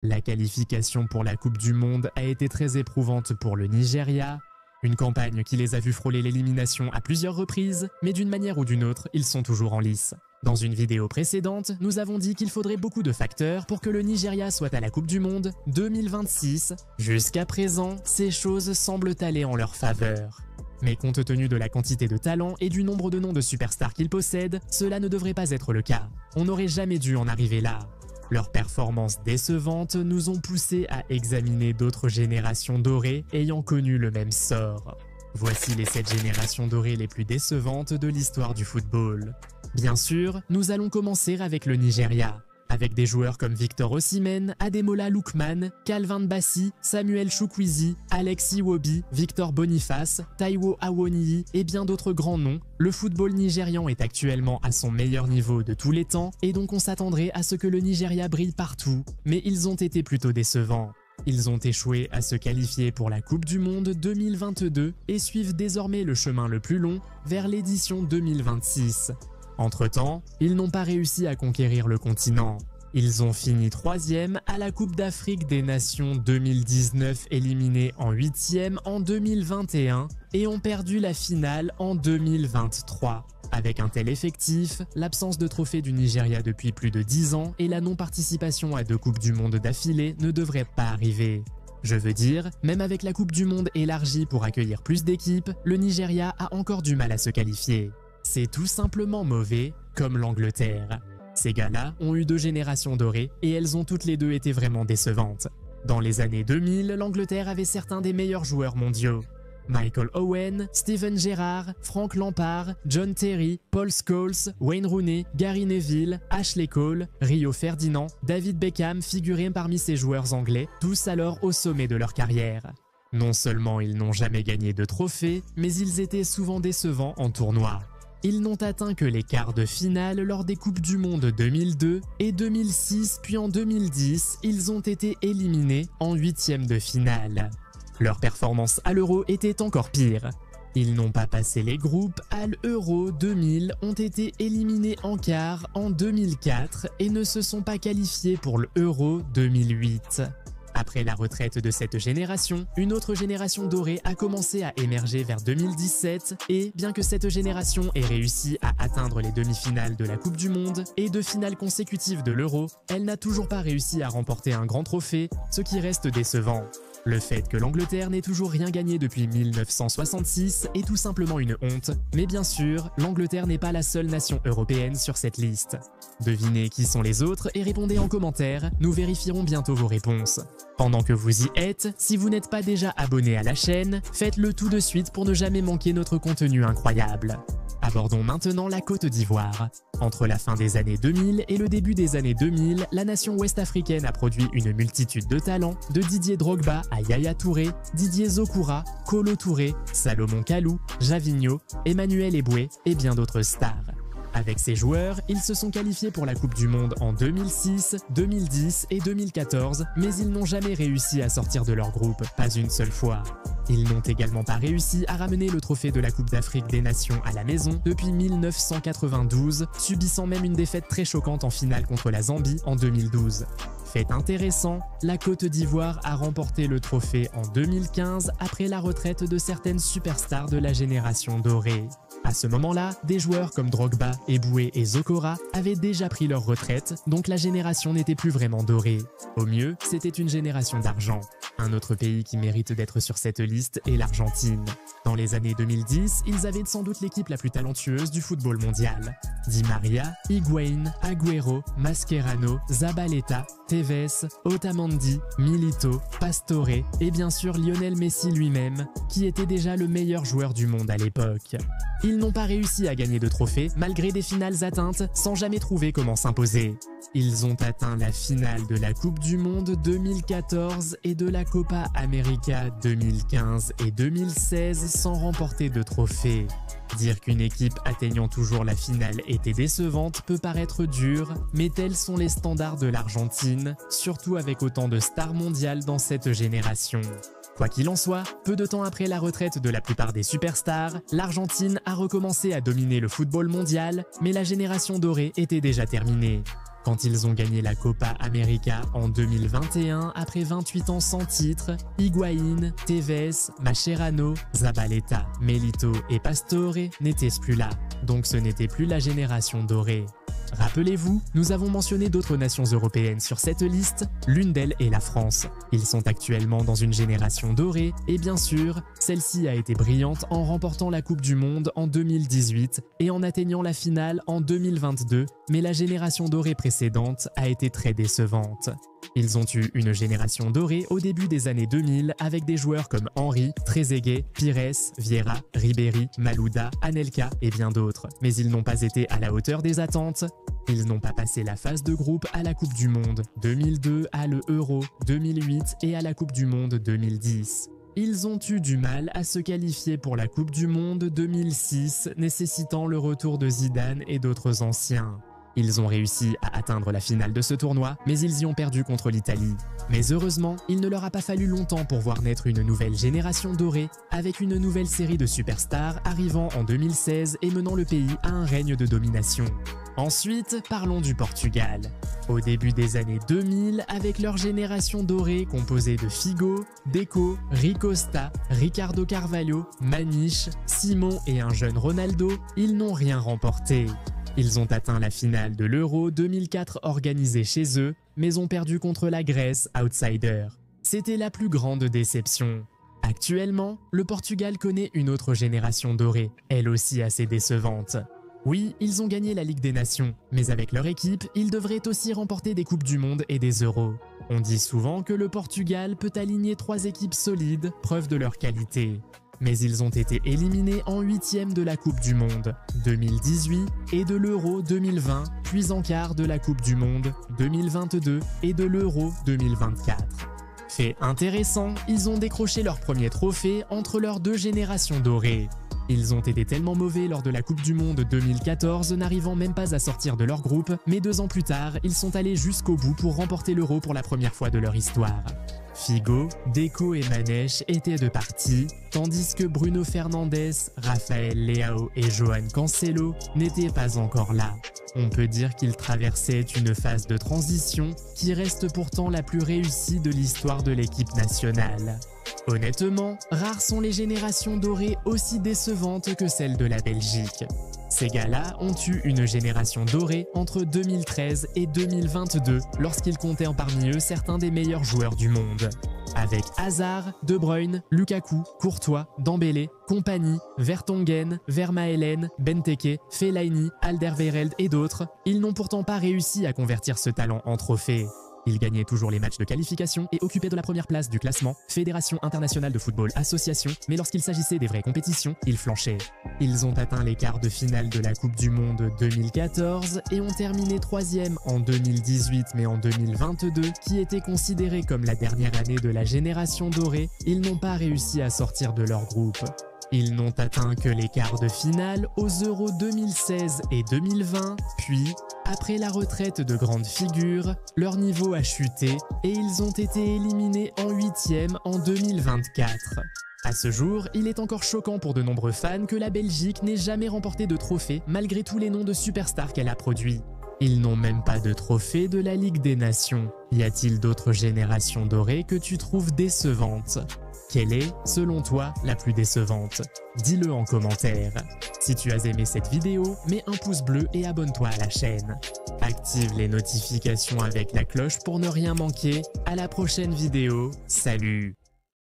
La qualification pour la Coupe du Monde a été très éprouvante pour le Nigeria, une campagne qui les a vus frôler l'élimination à plusieurs reprises, mais d'une manière ou d'une autre, ils sont toujours en lice. Dans une vidéo précédente, nous avons dit qu'il faudrait beaucoup de facteurs pour que le Nigeria soit à la Coupe du Monde 2026. Jusqu'à présent, ces choses semblent aller en leur faveur. Mais compte tenu de la quantité de talent et du nombre de noms de superstars qu'ils possèdent, cela ne devrait pas être le cas. On n'aurait jamais dû en arriver là. Leurs performances décevantes nous ont poussés à examiner d'autres générations dorées ayant connu le même sort. Voici les 7 générations dorées les plus décevantes de l'histoire du football. Bien sûr, nous allons commencer avec le Nigeria, avec des joueurs comme Victor Osimhen, Ademola Lookman, Calvin Bassey, Samuel Chukwueze, Alex Iwobi, Victor Boniface, Taiwo Awoniyi et bien d'autres grands noms. Le football nigérian est actuellement à son meilleur niveau de tous les temps et donc on s'attendrait à ce que le Nigeria brille partout, mais ils ont été plutôt décevants. Ils ont échoué à se qualifier pour la Coupe du Monde 2022 et suivent désormais le chemin le plus long vers l'édition 2026. Entre-temps, ils n'ont pas réussi à conquérir le continent. Ils ont fini 3e à la Coupe d'Afrique des Nations 2019 éliminés en 8e en 2021 et ont perdu la finale en 2023. Avec un tel effectif, l'absence de trophée du Nigeria depuis plus de 10 ans et la non-participation à 2 Coupes du Monde d'affilée ne devraient pas arriver. Je veux dire, même avec la Coupe du Monde élargie pour accueillir plus d'équipes, le Nigeria a encore du mal à se qualifier. C'est tout simplement mauvais, comme l'Angleterre. Ces gars-là ont eu 2 générations dorées et elles ont toutes les 2 été vraiment décevantes. Dans les années 2000, l'Angleterre avait certains des meilleurs joueurs mondiaux. Michael Owen, Steven Gerrard, Frank Lampard, John Terry, Paul Scholes, Wayne Rooney, Gary Neville, Ashley Cole, Rio Ferdinand, David Beckham figuraient parmi ces joueurs anglais, tous alors au sommet de leur carrière. Non seulement ils n'ont jamais gagné de trophée, mais ils étaient souvent décevants en tournoi. Ils n'ont atteint que les quarts de finale lors des Coupes du Monde 2002 et 2006, puis en 2010, ils ont été éliminés en 8e de finale. Leur performance à l'Euro était encore pire. Ils n'ont pas passé les groupes à l'Euro 2000, ont été éliminés en quart en 2004 et ne se sont pas qualifiés pour l'Euro 2008. Après la retraite de cette génération, une autre génération dorée a commencé à émerger vers 2017 et, bien que cette génération ait réussi à atteindre les demi-finales de la Coupe du Monde et 2 finales consécutives de l'Euro, elle n'a toujours pas réussi à remporter un grand trophée, ce qui reste décevant. Le fait que l'Angleterre n'ait toujours rien gagné depuis 1966 est tout simplement une honte, mais bien sûr, l'Angleterre n'est pas la seule nation européenne sur cette liste. Devinez qui sont les autres et répondez en commentaire, nous vérifierons bientôt vos réponses. Pendant que vous y êtes, si vous n'êtes pas déjà abonné à la chaîne, faites-le tout de suite pour ne jamais manquer notre contenu incroyable. Abordons maintenant la Côte d'Ivoire. Entre la fin des années 2000 et le début des années 2000, la nation ouest-africaine a produit une multitude de talents, de Didier Drogba à Yaya Touré, Didier Zokora, Kolo Touré, Salomon Kalou, Javinho, Emmanuel Eboué et bien d'autres stars. Avec ces joueurs, ils se sont qualifiés pour la Coupe du Monde en 2006, 2010 et 2014, mais ils n'ont jamais réussi à sortir de leur groupe, pas une seule fois. Ils n'ont également pas réussi à ramener le trophée de la Coupe d'Afrique des Nations à la maison depuis 1992, subissant même une défaite très choquante en finale contre la Zambie en 2012. Fait intéressant, la Côte d'Ivoire a remporté le trophée en 2015 après la retraite de certaines superstars de la génération dorée. À ce moment-là, des joueurs comme Drogba, Eboué et Zokora avaient déjà pris leur retraite, donc la génération n'était plus vraiment dorée. Au mieux, c'était une génération d'argent. Un autre pays qui mérite d'être sur cette liste est l'Argentine. Dans les années 2010, ils avaient sans doute l'équipe la plus talentueuse du football mondial. Di Maria, Higuaín, Agüero, Mascherano, Zabaleta, Tevez, Otamendi, Milito, Pastore et bien sûr Lionel Messi lui-même, qui était déjà le meilleur joueur du monde à l'époque. Ils n'ont pas réussi à gagner de trophées malgré des finales atteintes sans jamais trouver comment s'imposer. Ils ont atteint la finale de la Coupe du Monde 2014 et de la Copa América 2015 et 2016 sans remporter de trophée. Dire qu'une équipe atteignant toujours la finale était décevante peut paraître dur, mais tels sont les standards de l'Argentine, surtout avec autant de stars mondiales dans cette génération. Quoi qu'il en soit, peu de temps après la retraite de la plupart des superstars, l'Argentine a recommencé à dominer le football mondial, mais la génération dorée était déjà terminée. Quand ils ont gagné la Copa América en 2021 après 28 ans sans titre, Higuaín, Tevez, Mascherano, Zabaleta, Milito et Pastore n'étaient plus là, donc ce n'était plus la génération dorée. Rappelez-vous, nous avons mentionné d'autres nations européennes sur cette liste, l'une d'elles est la France. Ils sont actuellement dans une génération dorée et bien sûr, celle-ci a été brillante en remportant la Coupe du Monde en 2018 et en atteignant la finale en 2022, mais la génération dorée précédente a été très décevante. Ils ont eu une génération dorée au début des années 2000 avec des joueurs comme Henry, Trezeguet, Pires, Vieira, Ribéry, Malouda, Anelka et bien d'autres. Mais ils n'ont pas été à la hauteur des attentes. Ils n'ont pas passé la phase de groupe à la Coupe du Monde 2002, à l'Euro 2008 et à la Coupe du Monde 2010. Ils ont eu du mal à se qualifier pour la Coupe du Monde 2006, nécessitant le retour de Zidane et d'autres anciens. Ils ont réussi à atteindre la finale de ce tournoi, mais ils y ont perdu contre l'Italie. Mais heureusement, il ne leur a pas fallu longtemps pour voir naître une nouvelle génération dorée, avec une nouvelle série de superstars arrivant en 2016 et menant le pays à un règne de domination. Ensuite, parlons du Portugal. Au début des années 2000, avec leur génération dorée composée de Figo, Deco, Rui Costa, Ricardo Carvalho, Maniche, Simon et un jeune Ronaldo, ils n'ont rien remporté. Ils ont atteint la finale de l'Euro 2004 organisée chez eux, mais ont perdu contre la Grèce, outsider. C'était la plus grande déception. Actuellement, le Portugal connaît une autre génération dorée, elle aussi assez décevante. Oui, ils ont gagné la Ligue des Nations, mais avec leur équipe, ils devraient aussi remporter des Coupes du Monde et des Euros. On dit souvent que le Portugal peut aligner 3 équipes solides, preuve de leur qualité. Mais ils ont été éliminés en 8e de la Coupe du Monde 2018 et de l'Euro 2020, puis en quart de la Coupe du Monde 2022 et de l'Euro 2024. Fait intéressant, ils ont décroché leur premier trophée entre leurs 2 générations dorées. Ils ont été tellement mauvais lors de la Coupe du Monde 2014, n'arrivant même pas à sortir de leur groupe, mais 2 ans plus tard, ils sont allés jusqu'au bout pour remporter l'Euro pour la première fois de leur histoire. Figo, Deco et Manesh étaient de partie, tandis que Bruno Fernandes, Rafael Leao et Johan Cancelo n'étaient pas encore là. On peut dire qu'ils traversaient une phase de transition qui reste pourtant la plus réussie de l'histoire de l'équipe nationale. Honnêtement, rares sont les générations dorées aussi décevantes que celle de la Belgique. Ces gars-là ont eu une génération dorée entre 2013 et 2022 lorsqu'ils comptaient parmi eux certains des meilleurs joueurs du monde. Avec Hazard, De Bruyne, Lukaku, Courtois, Dembélé, Kompany, Vertonghen, Vermaelen, Benteke, Fellaini, Alderweireld et d'autres, ils n'ont pourtant pas réussi à convertir ce talent en trophée. Ils gagnaient toujours les matchs de qualification et occupaient de la première place du classement, Fédération internationale de football association, mais lorsqu'il s'agissait des vraies compétitions, ils flanchaient. Ils ont atteint les quarts de finale de la Coupe du Monde 2014 et ont terminé 3e en 2018 mais en 2022, qui était considérée comme la dernière année de la génération dorée, ils n'ont pas réussi à sortir de leur groupe. Ils n'ont atteint que les quarts de finale aux Euros 2016 et 2020, puis, après la retraite de grandes figures, leur niveau a chuté et ils ont été éliminés en 8e en 2024. À ce jour, il est encore choquant pour de nombreux fans que la Belgique n'ait jamais remporté de trophée malgré tous les noms de superstars qu'elle a produits. Ils n'ont même pas de trophée de la Ligue des Nations. Y a-t-il d'autres générations dorées que tu trouves décevantes ? Quelle est, selon toi, la plus décevante? Dis-le en commentaire. Si tu as aimé cette vidéo, mets un pouce bleu et abonne-toi à la chaîne. Active les notifications avec la cloche pour ne rien manquer. À la prochaine vidéo, salut!